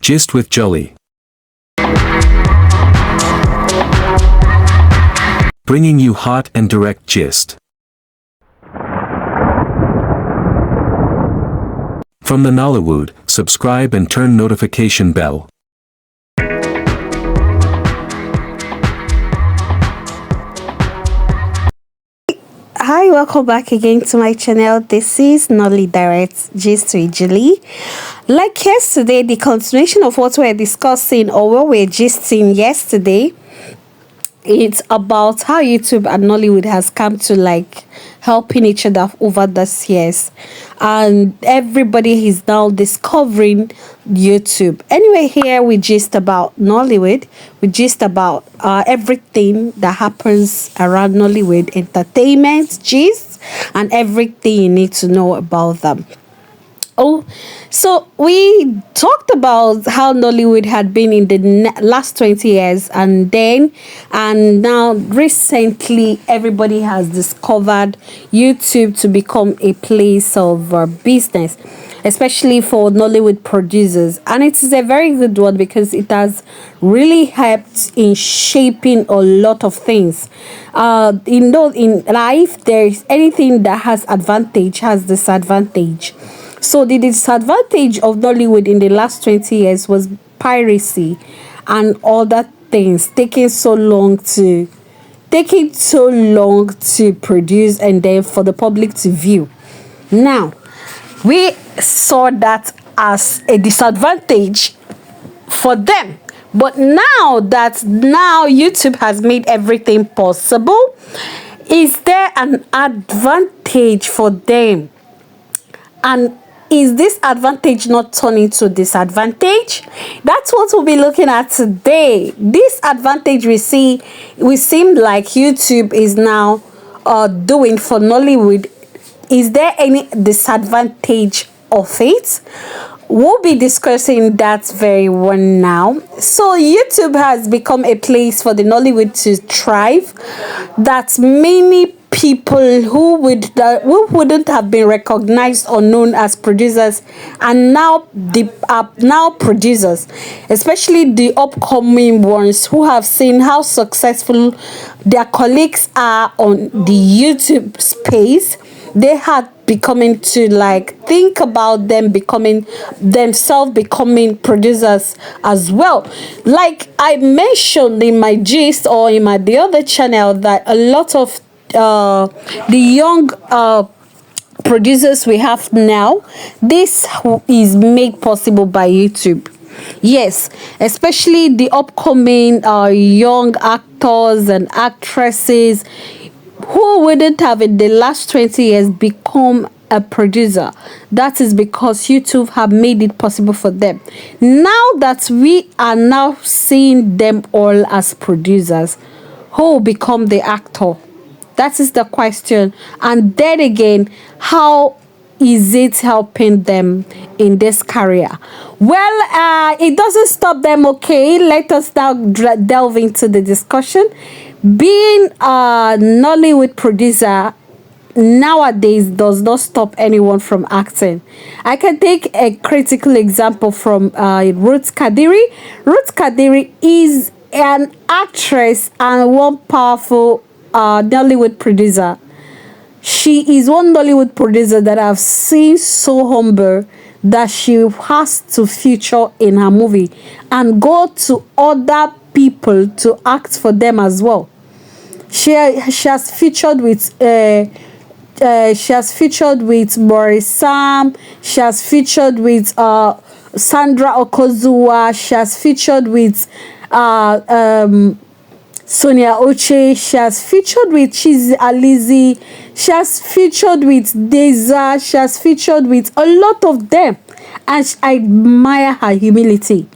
Gist with Jolly. Bringing you hot and direct gist. From the Nollywood, subscribe and turn notification bell. Hi, welcome back again to my channel. This is Nolly Direct Gist with Julie. Like yesterday, the continuation of what we were discussing or what we were gisting yesterday, it's about how YouTube and Nollywood has come to like helping each other over these years, and everybody is now discovering YouTube. Anyway, here we gist about Nollywood. We gist about everything that happens around Nollywood, entertainment, gist, and everything you need to know about them. Oh, so we talked about how Nollywood had been in the last 20 years, and now recently everybody has discovered YouTube to become a place of business, especially for Nollywood producers. And it is a very good one because it has really helped in shaping a lot of things. In life, there is anything that has advantage has disadvantage. So the disadvantage of Nollywood in the last 20 years was piracy and other things taking so long to produce and then for the public to view. Now, we saw that as a disadvantage for them. But now YouTube has made everything possible, is there an advantage for them? And is this advantage not turning to disadvantage? That's what we'll be looking at today. This advantage we seem like YouTube is now doing for Nollywood. Is there any disadvantage of it? We'll be discussing that very one now. So YouTube has become a place for the Nollywood to thrive, that many people who wouldn't have been recognized or known as producers and now producers, especially the upcoming ones who have seen how successful their colleagues are on the YouTube space. They had becoming to like think about them becoming producers as well. Like I mentioned in my gist or in the other channel, that a lot of the young producers we have now, this is made possible by YouTube. Yes, especially the upcoming young actors and actresses who wouldn't have in the last 20 years become a producer. That is because YouTube have made it possible for them. Now that we are now seeing them all as producers, who will become the actor? That is the question. And then again, how is it helping them in this career? Well, it doesn't stop them, okay? Let us now delve into the discussion. Being a Nollywood producer nowadays does not stop anyone from acting. I can take a critical example from Ruth Kadiri. Ruth Kadiri is an actress and one powerful Nollywood producer. She is one Nollywood producer that I've seen so humble that she has to feature in her movie and go to other people to act for them as well. She has featured with Maurice Sam. She has featured with Sandra Okozua. She has featured with Sonia Oche. She has featured with Chizi Alizi. She has featured with Deza. She has featured with a lot of them, and I admire her humility.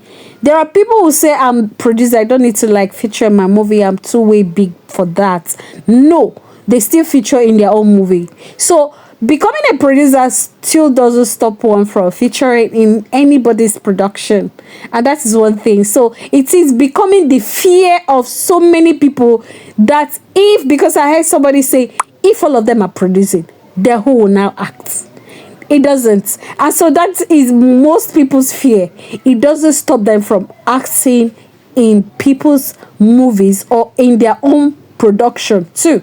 There are people who say I'm producer, I don't need to like feature in my movie, I'm too way big for that. No, they still feature in their own movie. So becoming a producer still doesn't stop one from featuring in anybody's production, and that is one thing. So it is becoming the fear of so many people that because I heard somebody say, if all of them are producing, then who will now act? It doesn't. And so that is most people's fear. It doesn't stop them from acting in people's movies or in their own production too,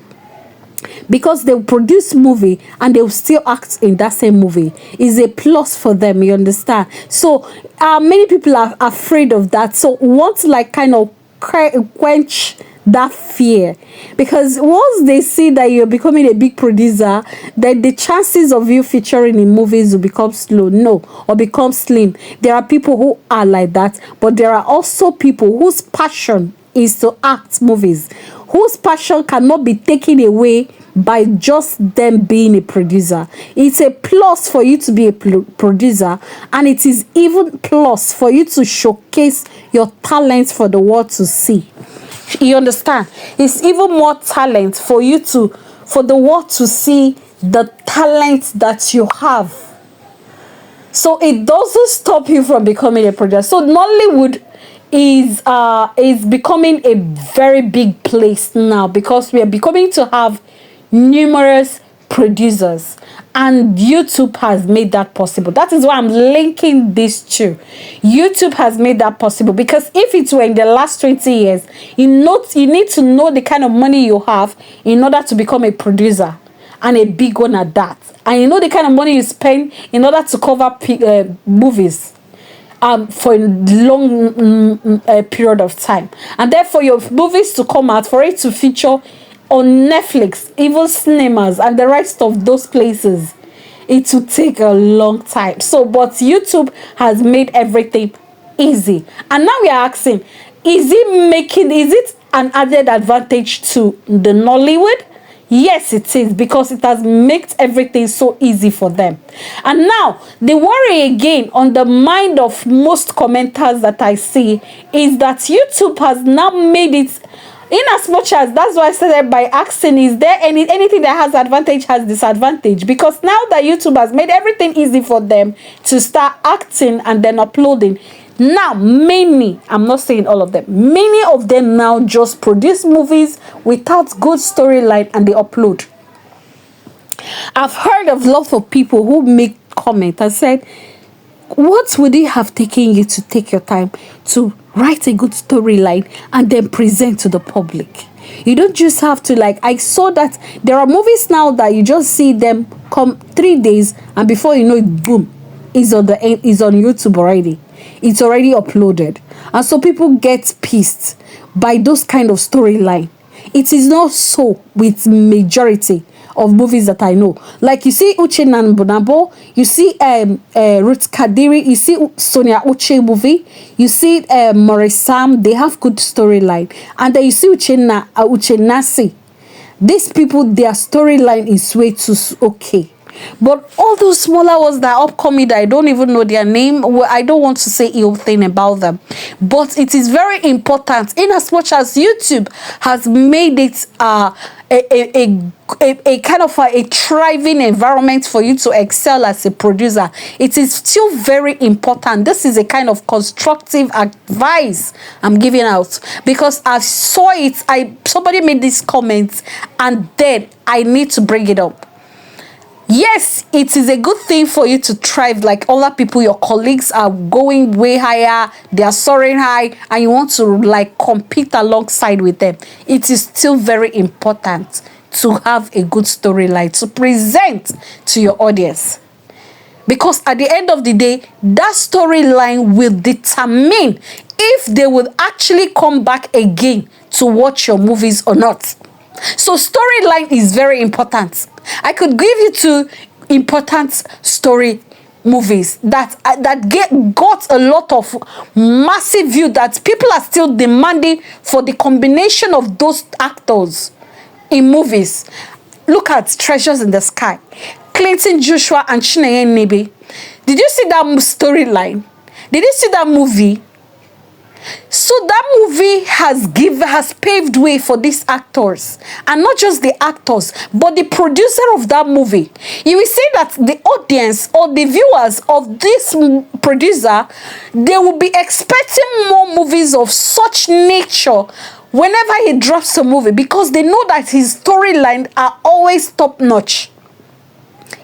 because they'll produce movie and they'll still act in that same movie. Is a plus for them, you understand? So many people are afraid of that, so want to like kind of quench that fear, because once they see that you're becoming a big producer, then the chances of you featuring in movies will become slow, no, or become slim. There are people who are like that, but there are also people whose passion is to act movies, whose passion cannot be taken away by just them being a producer. It's a plus for you to be a producer, and it is even plus for you to showcase your talents for the world to see. You understand? It's even more talent for the world to see the talent that you have. So it doesn't stop you from becoming a producer. So Nollywood is becoming a very big place now, because we are becoming to have numerous producers, and YouTube has made that possible. That is why I'm linking these two. YouTube has made that possible, because if it were in the last 20 years, you need to know the kind of money you have in order to become a producer, and a big one at that. And you know the kind of money you spend in order to cover movies for a long period of time, and therefore your movies to come out, for it to feature on Netflix, even cinemas and the rest of those places, it will take a long time. So but YouTube has made everything easy, and now we are asking, is it an added advantage to the Nollywood? Yes, it is, because it has made everything so easy for them. And now the worry again on the mind of most commenters that I see is that YouTube has now made it, in as much as, that's why I started by asking, is there anything that has advantage has disadvantage? Because now that YouTube has made everything easy for them to start acting and then uploading, now many, I'm not saying all of them, many of them now just produce movies without good storyline and they upload. I've heard of lots of people who make comment and said, what would it have taken you to take your time to write a good storyline and then present to the public? You don't just have to, like, I saw that there are movies now that you just see them come 3 days and before you know it, boom, is on YouTube already. It's already uploaded. And so people get pissed by those kind of storyline. It is not so with majority of movies that I know. Like you see Uchenna and Bonabo, you see Ruth Kadiri, you see Sonia Uche movie, you see Maurice Sam, they have good storyline. And then you see Uchennasi. These people, their storyline is way too okay. But all those smaller ones that are upcoming that I don't even know their name, I don't want to say ill thing about them. But it is very important, in as much as YouTube has made it a kind of a thriving environment for you to excel as a producer, it is still very important. This is a kind of constructive advice I'm giving out, because I saw it, somebody made this comment and then I need to bring it up. Yes, it is a good thing for you to thrive like other people. Your colleagues are going way higher, they are soaring high, and you want to like compete alongside with them. It is still very important to have a good storyline to present to your audience, because at the end of the day, that storyline will determine if they will actually come back again to watch your movies or not. So storyline is very important. I could give you 2 important story movies that got a lot of massive view, that people are still demanding for the combination of those actors in movies. Look at Treasures in the Sky, Clinton Joshua and Chinenye Nebe. Did you see that storyline? Did you see that movie? So that movie has paved way for these actors, and not just the actors, but the producer of that movie. You will see that the audience or the viewers of this producer, they will be expecting more movies of such nature whenever he drops a movie, because they know that his storyline are always top notch.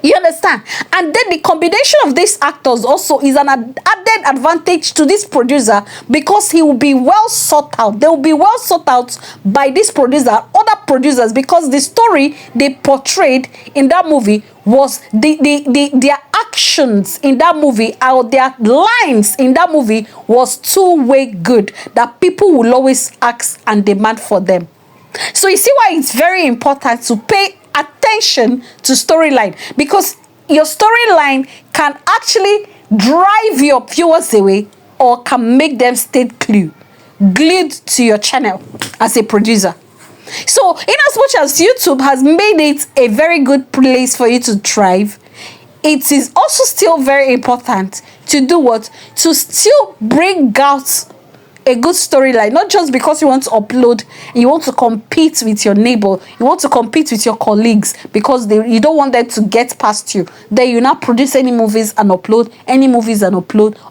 You understand? And then the combination of these actors also is an added advantage to this producer, because he will be well sought out. They will be well sought out by this producer, other producers, because the story they portrayed in that movie was their actions in that movie, or their lines in that movie was two-way good, that people will always ask and demand for them. So you see why it's very important to pay attention to storyline, because your storyline can actually drive your viewers away, or can make them stay glued to your channel as a producer. So in as much as YouTube has made it a very good place for you to thrive, it is also still very important to do what? To still bring out a good storyline, not just because you want to upload, you want to compete with your neighbor, you want to compete with your colleagues, because you don't want them to get past you. Then you now produce any movies and upload,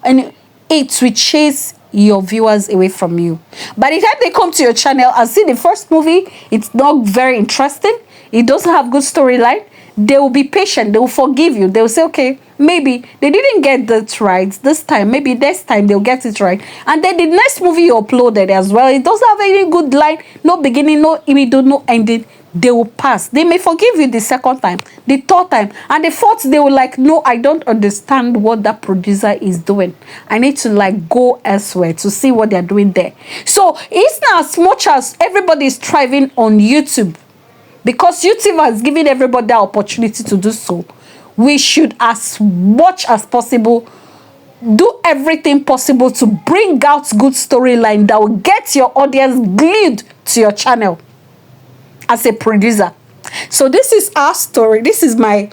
and it will chase your viewers away from you. By the time they come to your channel and see the first movie, it's not very interesting, it doesn't have good storyline, they will be patient, they will forgive you, they will say, okay, maybe they didn't get that right this time, maybe next time they'll get it right. And then the next movie you uploaded as well, it doesn't have any good line, no beginning, no middle, no ending, they will pass. They may forgive you the second time, the third time, and the fourth, they will like, no, I don't understand what that producer is doing, I need to like go elsewhere to see what they're doing there. So it's not as much as everybody is thriving on YouTube, because YouTube has given everybody the opportunity to do so. We should, as much as possible, do everything possible to bring out good storyline that will get your audience glued to your channel as a producer. So this is our story. This is my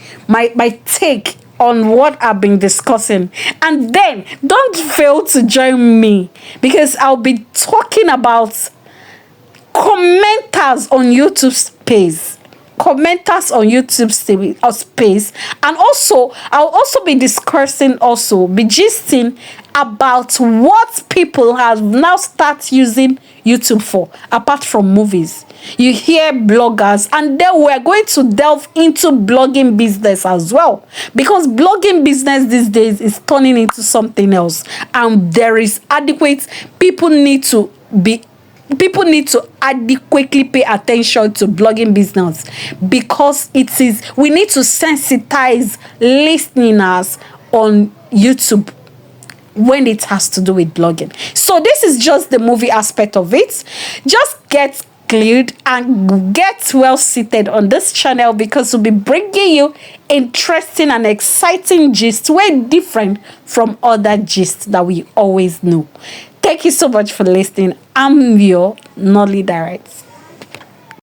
take on what I've been discussing. And then don't fail to join me, because I'll be talking about commenters on YouTube space. Space, and also I'll also be discussing, be gisting about what people have now start using YouTube for, apart from movies. You hear bloggers, and then we're going to delve into blogging business as well, because blogging business these days is turning into something else, and there is adequate people need to adequately pay attention to blogging business, because we need to sensitize listeners on YouTube when it has to do with blogging. So this is just the movie aspect of it. Just get glued and get well seated on this channel, because we'll be bringing you interesting and exciting gist, way different from other gists that we always know. Thank you so much for listening. I'm your Nolly Direct.